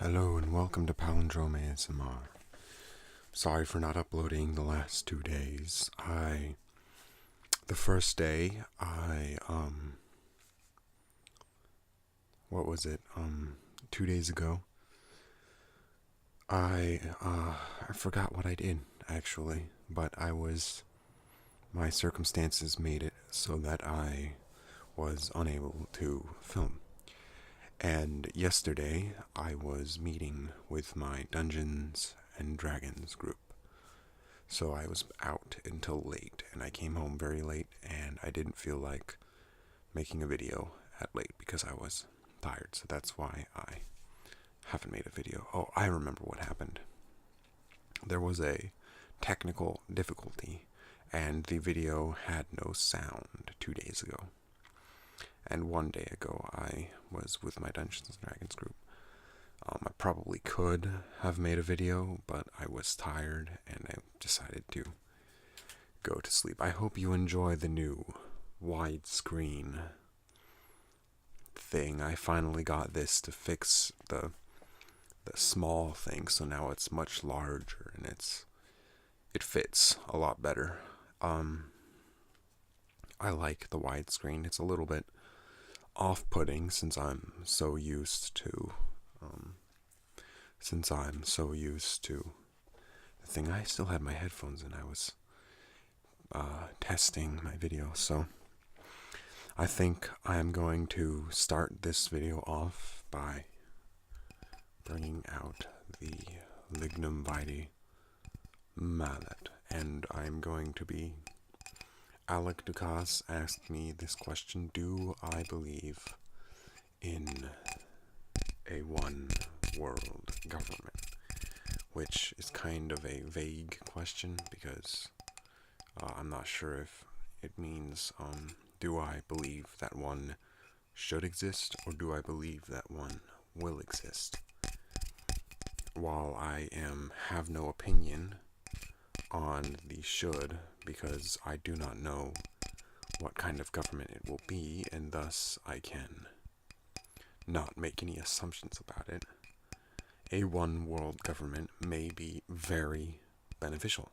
Hello and welcome to Palindrome ASMR. Sorry for not uploading the last 2 days. The first day, what was it, 2 days ago, I forgot what I did, actually, but my circumstances made it so that I was unable to film. And yesterday, I was meeting with my Dungeons and Dragons group. So I was out until late, and I came home very late, and I didn't feel like making a video at late because I was tired. So that's why I haven't made a video. Oh, I remember what happened. There was a technical difficulty, and the video had no sound 2 days ago. And 1 day ago, I was with my Dungeons and Dragons group. I probably could have made a video, but I was tired and I decided to go to sleep. I hope you enjoy the new widescreen thing. I finally got this to fix the small thing, so now it's much larger and it fits a lot better. I like the widescreen. It's a little bit off-putting since I'm so used to the thing. I still had my headphones and I was testing my video, so I think I'm going to start this video off by bringing out the Lignum Vitae mallet, and I'm going to be Alec Ducasse asked me this question: do I believe in a one-world government? Which is kind of a vague question because I'm not sure if it means do I believe that one should exist or do I believe that one will exist? While I have no opinion on the should, because I do not know what kind of government it will be, and thus I can not make any assumptions about it. A one-world government may be very beneficial,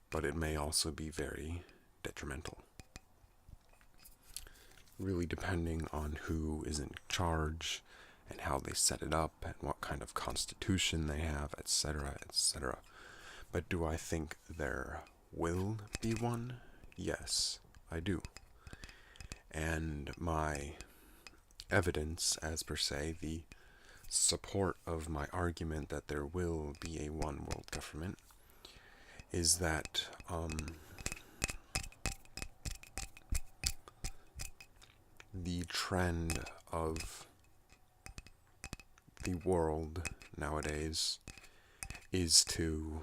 but it may also be very detrimental. Really depending on who is in charge and how they set it up and what kind of constitution they have, etc., etc. But do I think there will be one? Yes, I do. And my evidence, as per se, the support of my argument that there will be a one-world government, is that the trend of the world nowadays is to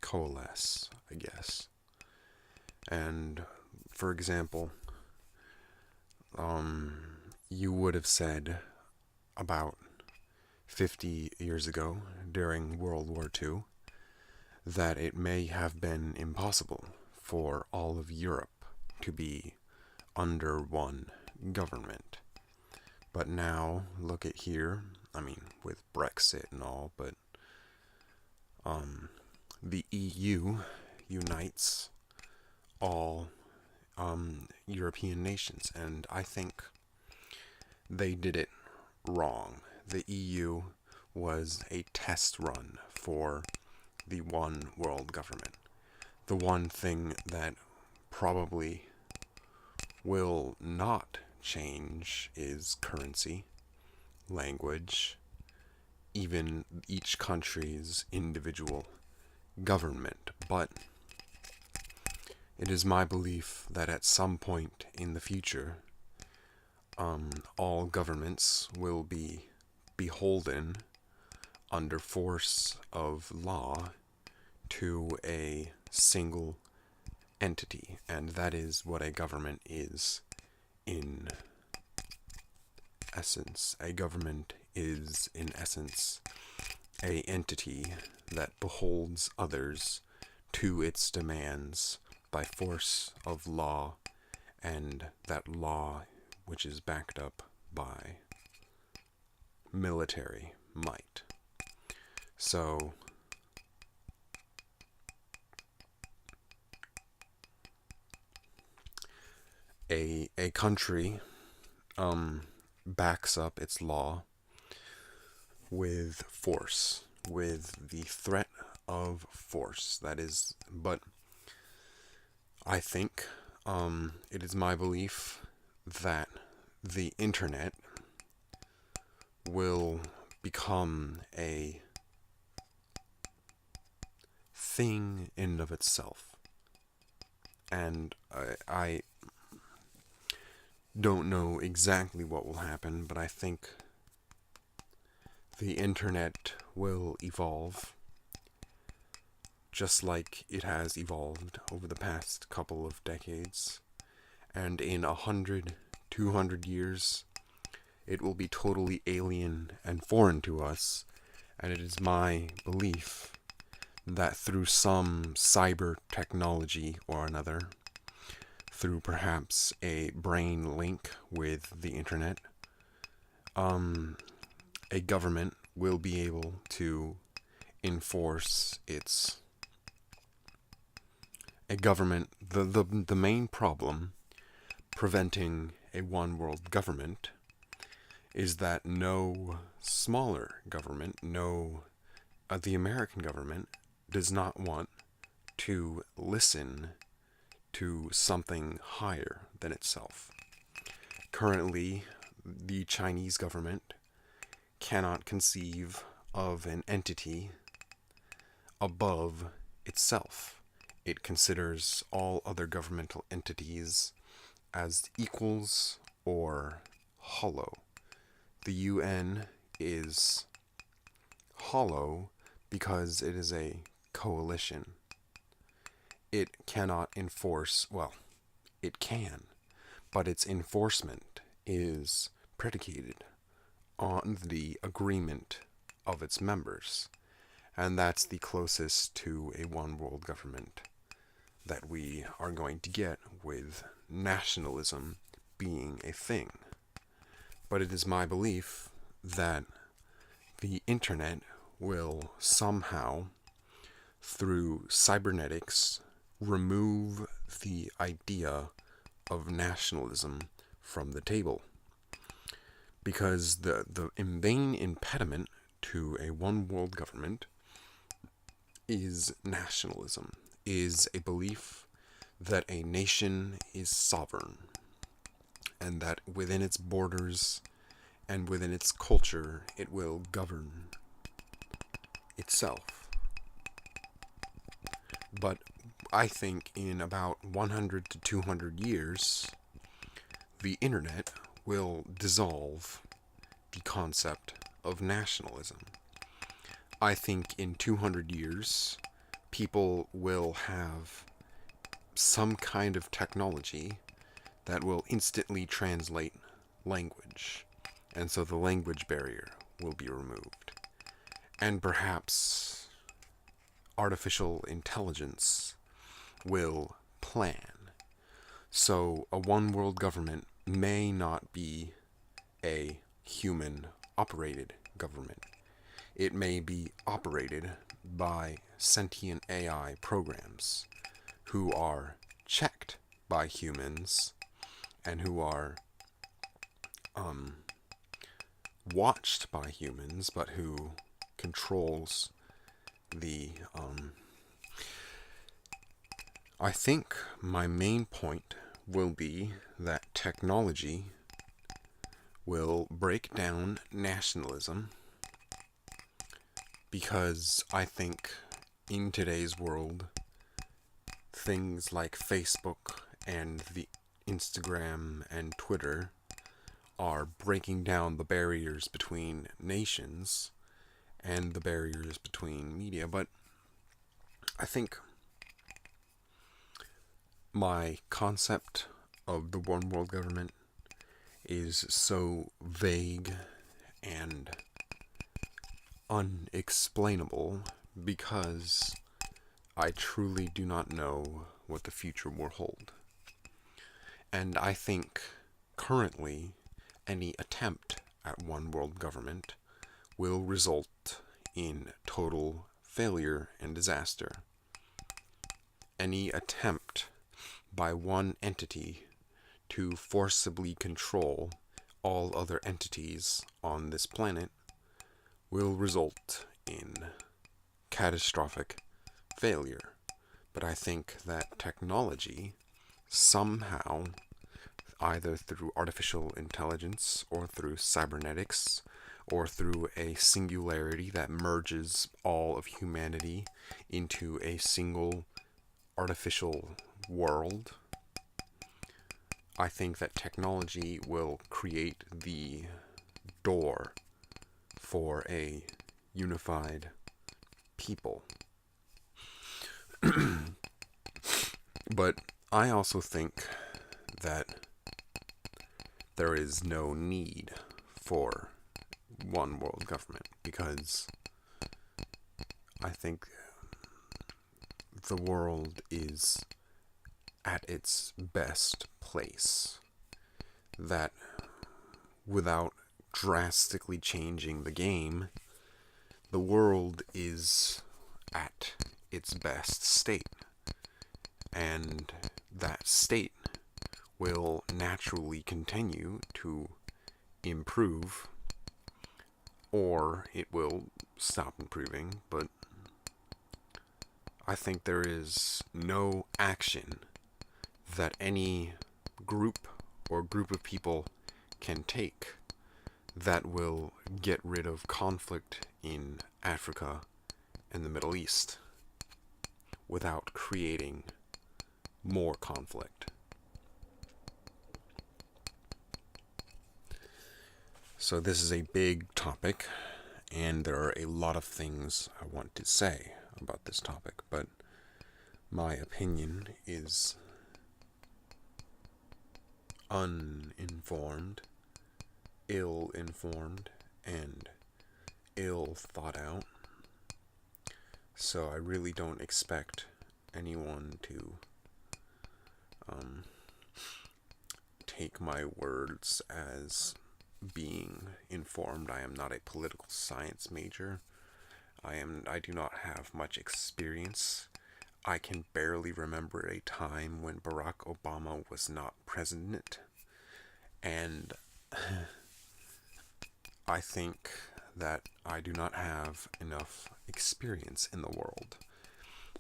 coalesce, I guess. And for example, you would have said about 50 years ago during World War II that it may have been impossible for all of Europe to be under one government. But now, look at here, with Brexit and all, but the EU unites all European nations, and I think they did it wrong. The EU was a test run for the one world government. The one thing that probably will not change is currency, language, even each country's individual government. But it is my belief that at some point in the future, all governments will be beholden under force of law to a single entity, and that is what a government is in essence. A government is in essence a entity that beholds others to its demands by force of law, and that law which is backed up by military might. So a country backs up its law with force, with the threat of force. That is, but I think it is my belief that the internet will become a thing in and of itself. And I don't know exactly what will happen, but I think the internet will evolve just like it has evolved over the past couple of decades. And in 100, 200 years, it will be totally alien and foreign to us. And it is my belief that through some cyber technology or another, through perhaps a brain link with the internet, a government will be able to enforce the main problem preventing a one world government is that no smaller government, the American government does not want to listen to something higher than itself. Currently, the Chinese government cannot conceive of an entity above itself. It considers all other governmental entities as equals or hollow. The UN is hollow because it is a coalition. It cannot enforce, well, it can, but its enforcement is predicated on the agreement of its members. And that's the closest to a one world government that we are going to get, with nationalism being a thing. But it is my belief that the internet will somehow, through cybernetics, remove the idea of nationalism from the table. Because the main impediment to a one world government is nationalism, is a belief that a nation is sovereign, and that within its borders and within its culture it will govern itself. But I think in about 100 to 200 years, the internet will dissolve the concept of nationalism. I think in 200 years, people will have some kind of technology that will instantly translate language, and so the language barrier will be removed. And perhaps artificial intelligence will plan. So a one world government may not be a human-operated government. It may be operated by sentient AI programs who are checked by humans and who are watched by humans, but who controls the... I think my main point will be that technology will break down nationalism, because I think in today's world, things like Facebook and the Instagram and Twitter are breaking down the barriers between nations and the barriers between media. But I think my concept of the one world government is so vague and unexplainable because I truly do not know what the future will hold. And I think currently, any attempt at one world government will result in total failure and disaster. Any attempt by one entity to forcibly control all other entities on this planet will result in catastrophic failure. But I think that technology somehow, either through artificial intelligence or through cybernetics or through a singularity that merges all of humanity into a single artificial world, I think that technology will create the door for a unified people. But I also think that there is no need for one world government, because I think the world is at its best place, that without drastically changing the game, the world is at its best state, and that state will naturally continue to improve, or it will stop improving. But I think there is no action that any group or group of people can take that will get rid of conflict in Africa and the Middle East without creating more conflict. So this is a big topic, and there are a lot of things I want to say about this topic, but my opinion is uninformed, ill-informed, and ill thought out. So I really don't expect anyone to take my words as being informed. I am not a political science major. I do not have much experience. I can barely remember a time when Barack Obama was not president. And I think that I do not have enough experience in the world.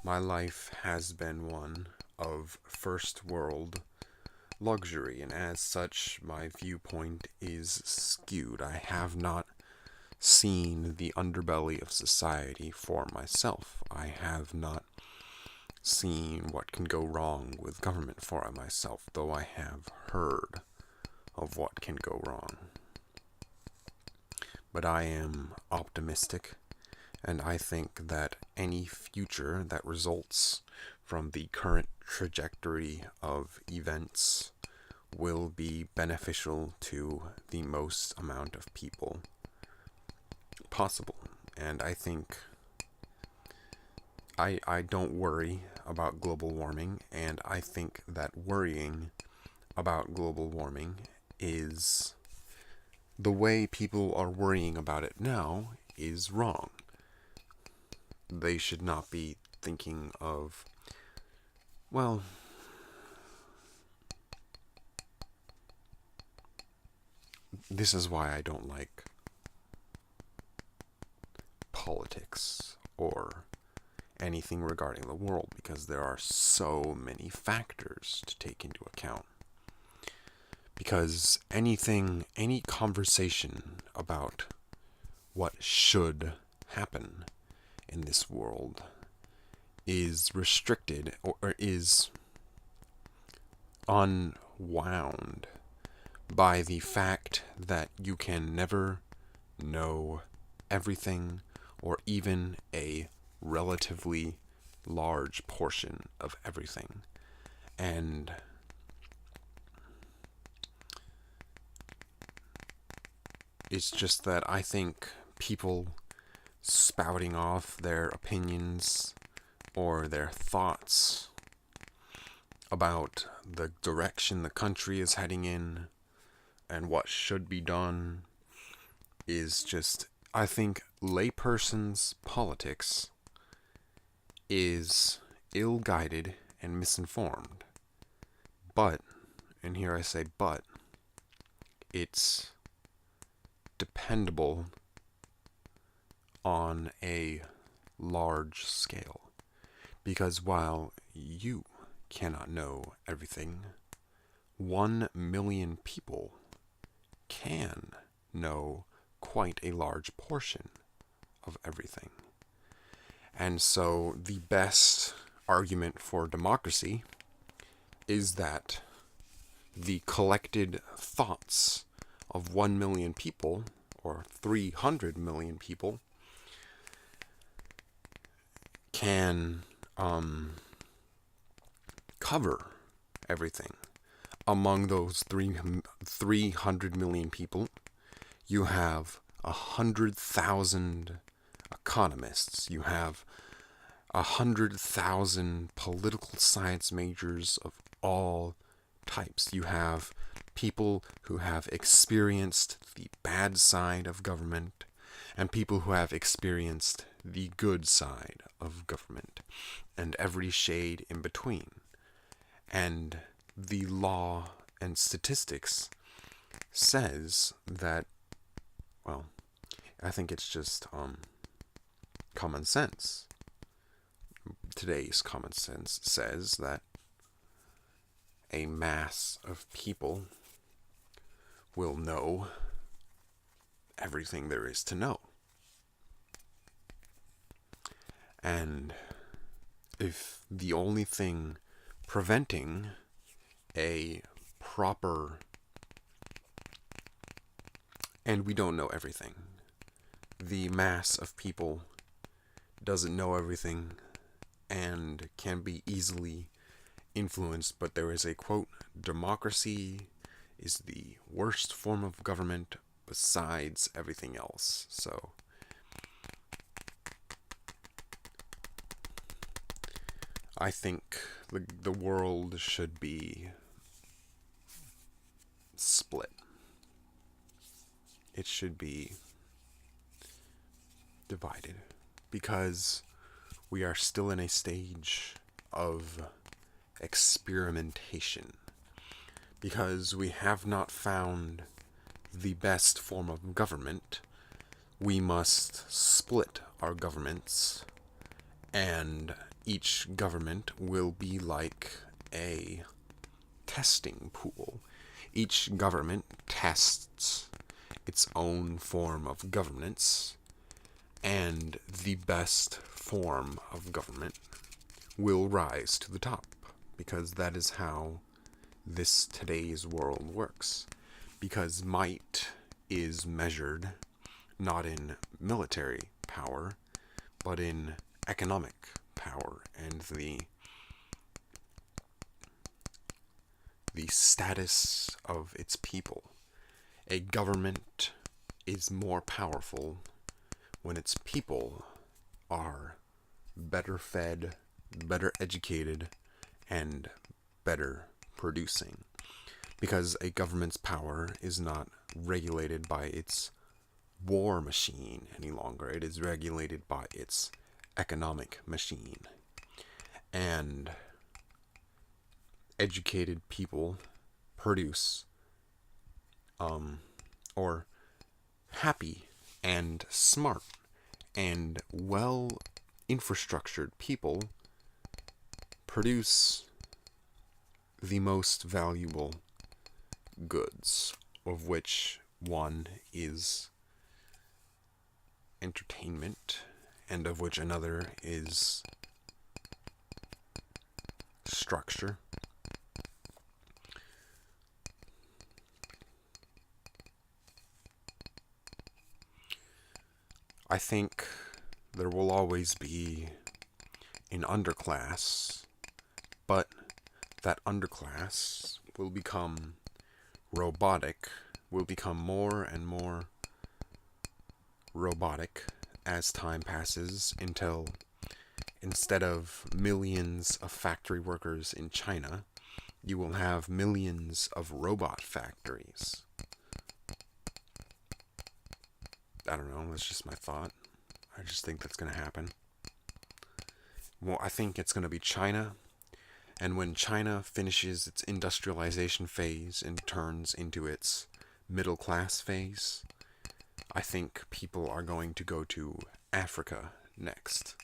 My life has been one of first world luxury, and as such, my viewpoint is skewed. I have not seen the underbelly of society for myself. I have not seen what can go wrong with government for myself, though I have heard of what can go wrong. But I am optimistic, and I think that any future that results from the current trajectory of events will be beneficial to the most amount of people possible. And I think I don't worry about global warming, and I think that worrying about global warming is the way people are worrying about it now is wrong. They should not be thinking of, well, this is why I don't like politics or anything regarding the world, because there are so many factors to take into account. Because any conversation about what should happen in this world is restricted or is unwound by the fact that you can never know everything, or even a relatively large portion of everything. And it's just that I think people spouting off their opinions or their thoughts about the direction the country is heading in and what should be done is just, I think layperson's politics is ill-guided and misinformed. But, and here I say but, it's dependable on a large scale. Because while you cannot know everything, 1 million people can know quite a large portion of everything. And so the best argument for democracy is that the collected thoughts of 1 million people, or 300 million people, can cover everything. Among those 300 million people, you have 100,000 economists. You have 100,000 political science majors of all types. You have people who have experienced the bad side of government and people who have experienced the good side of government, and every shade in between. And the law and statistics says that, well, I think it's just common sense. Today's common sense says that a mass of people will know everything there is to know. And if the only thing preventing a proper, and we don't know everything, the mass of people doesn't know everything and can be easily influenced, but there is a quote, democracy is the worst form of government besides everything else. So I think the world should be split. It should be divided because we are still in a stage of experimentation, because we have not found the best form of government. We must split our governments, and each government will be like a testing pool. Each government tests its own form of governance, and the best form of government will rise to the top, because that is how this today's world works. Because might is measured not in military power, but in economic power and the status of its people. A government is more powerful when its people are better fed, better educated, and better producing. Because a government's power is not regulated by its war machine any longer. It is regulated by its economic machine. And educated people produce, or happy and smart and well infrastructured people produce the most valuable goods, of which one is entertainment, and of which another is structure. I think there will always be an underclass, but that underclass will become robotic, will become more and more robotic as time passes, until instead of millions of factory workers in China, you will have millions of robot factories. I don't know, that's just my thought. I just think that's going to happen. Well, I think it's going to be China. And when China finishes its industrialization phase and turns into its middle class phase, I think people are going to go to Africa next.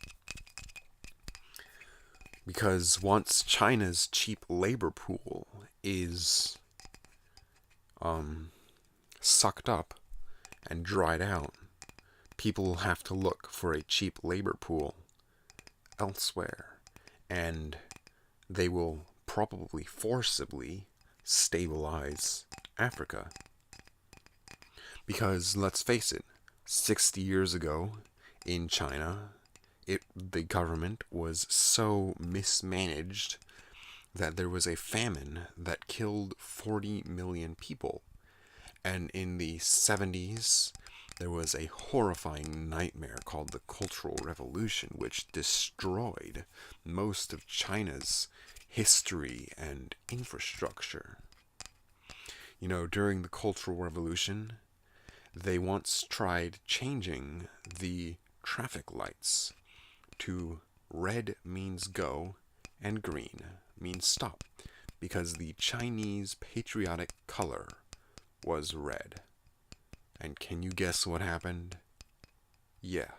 Because once China's cheap labor pool is sucked up and dried out, people will have to look for a cheap labor pool elsewhere, and they will probably forcibly stabilize Africa. Because let's face it, 60 years ago in China, the government was so mismanaged that there was a famine that killed 40 million people. And in the 70s, there was a horrifying nightmare called the Cultural Revolution, which destroyed most of China's history and infrastructure. You know, during the Cultural Revolution, they once tried changing the traffic lights to red means go and green means stop, because the Chinese patriotic color was red. And can you guess what happened? Yeah,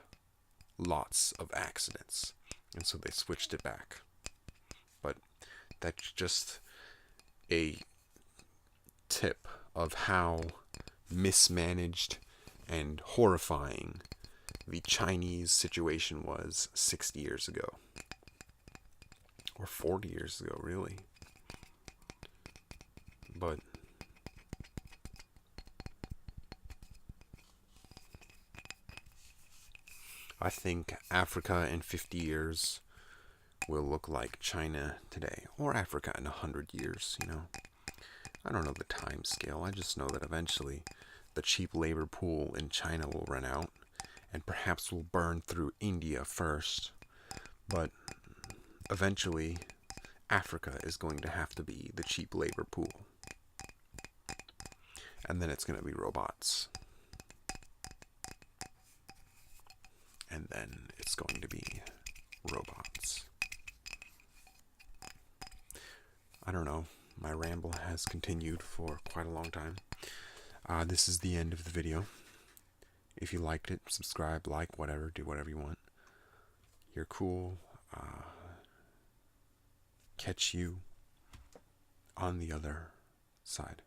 lots of accidents. And so they switched it back. But that's just a tip of how mismanaged and horrifying the Chinese situation was 60 years ago. Or 40 years ago, really. But I think Africa in 50 years will look like China today. Or Africa in 100 years, you know. I don't know the time scale. I just know that eventually the cheap labor pool in China will run out, and perhaps will burn through India first. But eventually, Africa is going to have to be the cheap labor pool. And then it's going to be robots. And then it's going to be robots. I don't know. My ramble has continued for quite a long time. This is the end of the video. If you liked it, subscribe, like, whatever, do whatever you want. You're cool. Catch you on the other side.